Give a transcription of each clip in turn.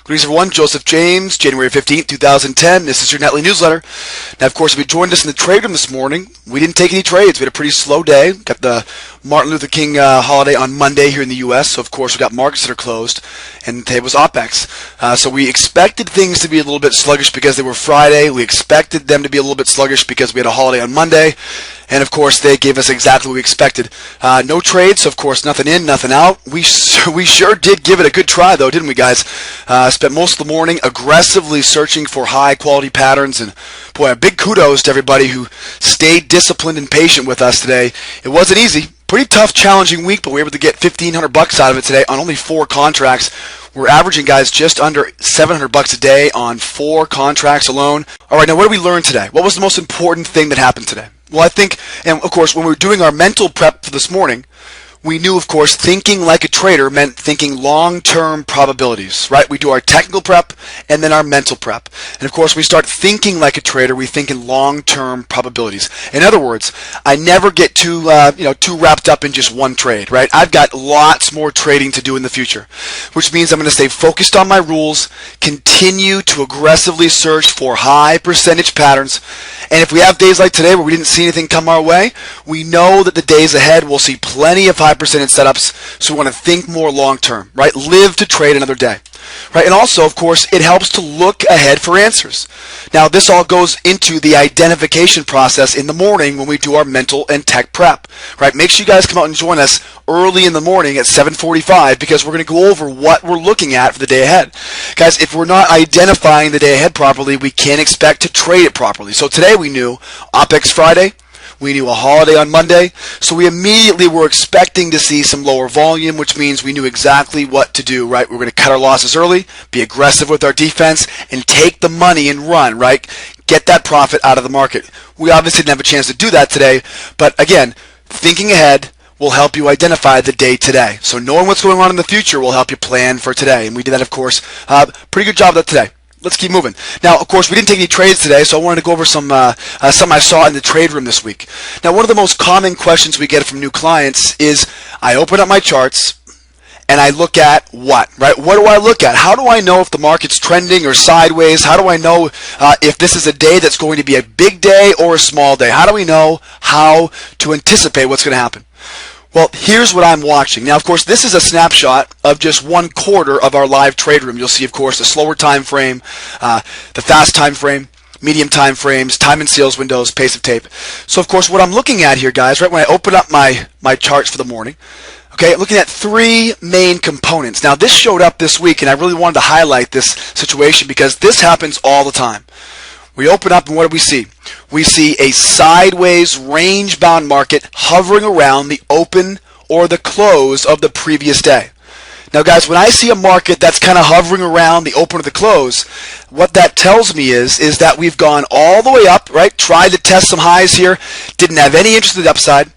Greetings everyone, Joseph James, January 15th, 2010. This is your Nightly Newsletter. Now, of course, if you joined us in the trade room this morning, we didn't take any trades. We had a pretty slow day. Got the Martin Luther King holiday on Monday here in the U.S., so of course we got markets that are closed, and today was OPEX. So we expected things to be a little bit sluggish because they were Friday. We expected them to be a little bit sluggish because we had a holiday on Monday. And of course, they gave us exactly what we expected. No trades, so of course, nothing in, nothing out. We sure did give it a good try, though, didn't we, guys? Spent most of the morning aggressively searching for high-quality patterns. And boy, a big kudos to everybody who stayed disciplined and patient with us today. It wasn't easy. Pretty tough, challenging week, but we were able to get $1,500 out of it today on only 4 contracts. We're averaging, guys, just under $700 a day on 4 contracts alone. All right, now what did we learn today? What was the most important thing that happened today? Well, I think, and of course, when we were doing our mental prep for this morning, we knew, of course, thinking like a trader meant thinking long-term probabilities, right? We do our technical prep and then our mental prep. And of course, we start thinking like a trader, we think in long-term probabilities. In other words, I never get too wrapped up in just one trade, right? I've got lots more trading to do in the future, which means I'm going to stay focused on my rules, continue to aggressively search for high percentage patterns. And if we have days like today where we didn't see anything come our way, we know that the days ahead we'll see plenty of high percentage setups, so we want to think more long term, right? Live to trade another day, right? And also, of course, it helps to look ahead for answers. Now, this all goes into the identification process in the morning when we do our mental and tech prep, right? Make sure you guys come out and join us early in the morning at 7:45 because we're going to go over what we're looking at for the day ahead. Guys, if we're not identifying the day ahead properly, we can't expect to trade it properly. So today we knew OPEX Friday. We knew a holiday on Monday, so we immediately were expecting to see some lower volume, which means we knew exactly what to do, right? We're going to cut our losses early, be aggressive with our defense, and take the money and run, right? Get that profit out of the market. We obviously didn't have a chance to do that today, but again, thinking ahead will help you identify the day today. So knowing what's going on in the future will help you plan for today, and we did that, of course. Pretty good job of that today. Let's keep moving. Now, of course, we didn't take any trades today, so I wanted to go over some I saw in the trade room this week. Now, one of the most common questions we get from new clients is, I open up my charts and I look at what, right? What do I look at? How do I know if the market's trending or sideways? How do I know if this is a day that's going to be a big day or a small day? How do we know how to anticipate what's going to happen? Well, here's what I'm watching. Now, of course, this is a snapshot of just 1/4 of our live trade room. You'll see, of course, the slower time frame, the fast time frame, medium time frames, time and sales windows, pace of tape. So, of course, what I'm looking at here, guys, right when I open up my charts for the morning, okay, looking at 3 main components. Now, this showed up this week, and I really wanted to highlight this situation because this happens all the time. We open up, and what do we see? We see a sideways range-bound market hovering around the open or the close of the previous day. Now, guys, when I see a market that's kind of hovering around the open or the close, what that tells me is that we've gone all the way up, right? Tried to test some highs here, didn't have any interest in the upside.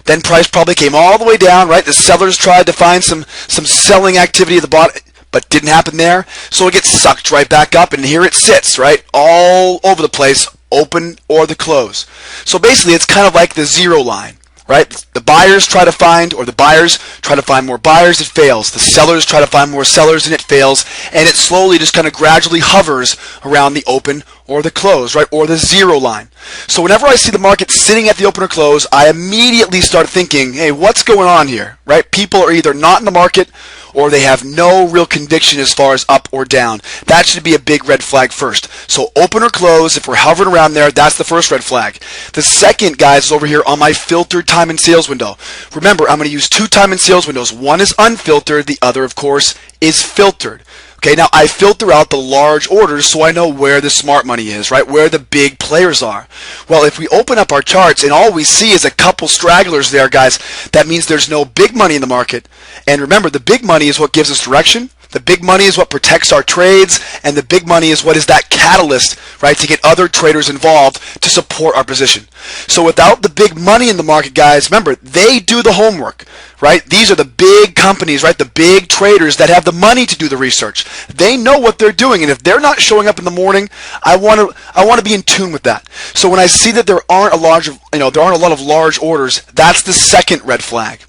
Then price probably came all the way down, right? The sellers tried to find some selling activity at the bottom, but didn't happen there. So it gets sucked right back up, and here it sits, right? All over the place, open or the close. So basically, it's kind of like the zero line, right? The buyers try to find, or the buyers try to find more buyers, it fails. The sellers try to find more sellers, and it fails. And it slowly just kind of gradually hovers around the open or the close, right? Or the zero line. So whenever I see the market sitting at the open or close, I immediately start thinking, hey, what's going on here, right? People are either not in the market or they have no real conviction as far as up or down. That should be a big red flag first. So open or close, if we're hovering around there, that's the first red flag. The second, guys, is over here on my filtered time and sales window. Remember, I'm going to use 2 time and sales windows. One is unfiltered, the other, of course, is filtered. Okay, now I filter out the large orders so I know where the smart money is, right? Where the big players are. Well, if we open up our charts and all we see is a couple stragglers there, guys, that means there's no big money in the market. And remember, the big money is what gives us direction. The big money is what protects our trades, and the big money is what is that catalyst, right, to get other traders involved to support our position. So without the big money in the market, guys, remember, they do the homework, right? These are the big companies, right, the big traders that have the money to do the research. They know what they're doing, and if they're not showing up in the morning, I want to be in tune with that. So when I see that there aren't a lot of large orders, that's the second red flag.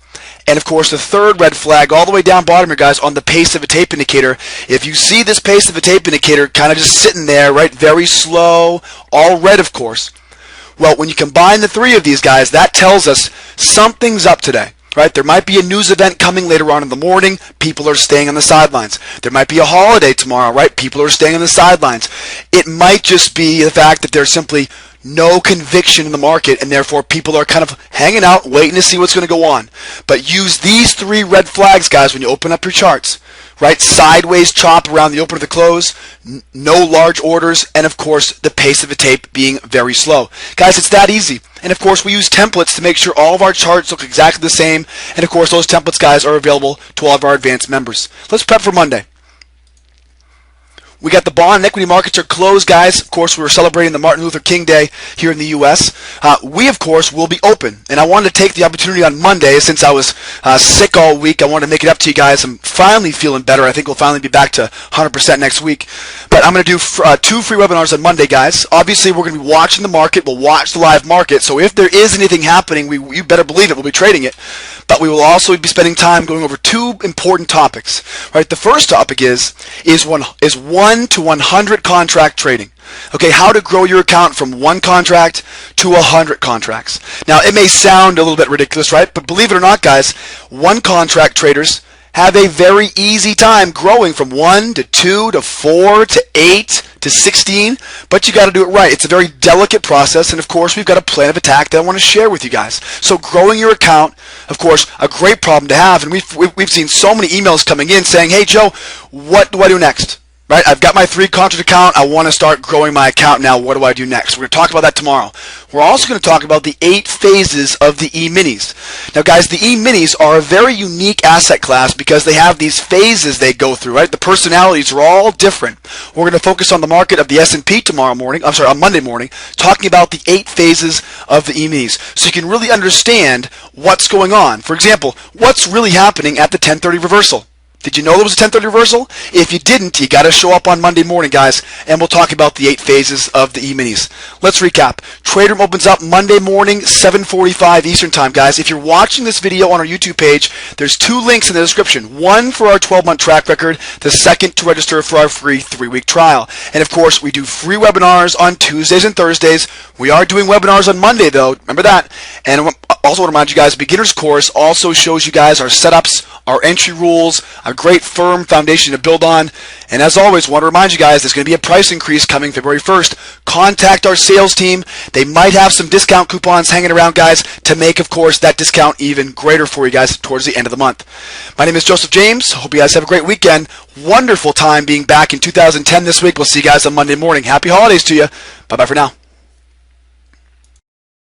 And of course, the third red flag all the way down bottom here, guys, on the pace of a tape indicator. If you see this pace of a tape indicator kind of just sitting there, right, very slow, all red, of course. Well, when you combine the three of these guys, that tells us something's up today. Right? There might be a news event coming later on in the morning. People are staying on the sidelines. There might be a holiday tomorrow, right? People are staying on the sidelines. It might just be the fact that there's simply no conviction in the market, and therefore people are kind of hanging out, waiting to see what's going to go on. But use these three red flags, guys, when you open up your charts. Right? Sideways chop around the open to the close, no large orders, and of course the pace of a tape being very slow. Guys, it's that easy. And of course we use templates to make sure all of our charts look exactly the same. And of course those templates, guys, are available to all of our advanced members. Let's prep for Monday. We got the bond and equity markets are closed, guys. Of course, we're celebrating the Martin Luther King Day here in the U.S. We, of course, will be open. And I wanted to take the opportunity on Monday, since I was sick all week. I wanted to make it up to you guys. I'm finally feeling better. I think we'll finally be back to 100% next week. But I'm going to do 2 free webinars on Monday, guys. Obviously, we're going to be watching the market. We'll watch the live market. So if there is anything happening, you better believe it. We'll be trading it. But we will also be spending time going over 2 important topics. Right? The first topic is 1 to 100 contract trading. Okay, how to grow your account from 1 contract to 100 contracts. Now, it may sound a little bit ridiculous, right? But believe it or not, guys, 1 contract traders have a very easy time growing from 1 to 2 to 4 to 8 to 16, but you got to do it right. It's a very delicate process, and of course, we've got a plan of attack that I want to share with you guys. So growing your account, of course, a great problem to have, and we've seen so many emails coming in saying, hey, Joe, what do I do next? Right? I've got my 3 contract account. I want to start growing my account now. What do I do next? We're going to talk about that tomorrow. We're also going to talk about the 8 phases of the E-minis. Now, guys, the E-minis are a very unique asset class because they have these phases they go through, right? The personalities are all different. We're going to focus on the market of the S&P on Monday morning, talking about the 8 phases of the E-minis, so you can really understand what's going on. For example, what's really happening at the 1030 reversal? Did you know there was a 1030 reversal? If you didn't, you got to show up on Monday morning, guys, and we'll talk about the 8 phases of the E-minis. Let's recap. Trade Room opens up Monday morning, 7:45 Eastern Time, guys. If you're watching this video on our YouTube page, there's 2 links in the description. One for our 12-month track record, the second to register for our free 3-week trial. And of course, we do free webinars on Tuesdays and Thursdays. We are doing webinars on Monday, though. Remember that. And also want to remind you guys, beginner's course also shows you guys our setups, our entry rules, a great firm foundation to build on. And as always, want to remind you guys, there's going to be a price increase coming February 1st. Contact our sales team. They might have some discount coupons hanging around, guys, to make, of course, that discount even greater for you guys towards the end of the month. My name is Joseph James. Hope you guys have a great weekend. Wonderful time being back in 2010 this week. We'll see you guys on Monday morning. Happy holidays to you. Bye-bye for now.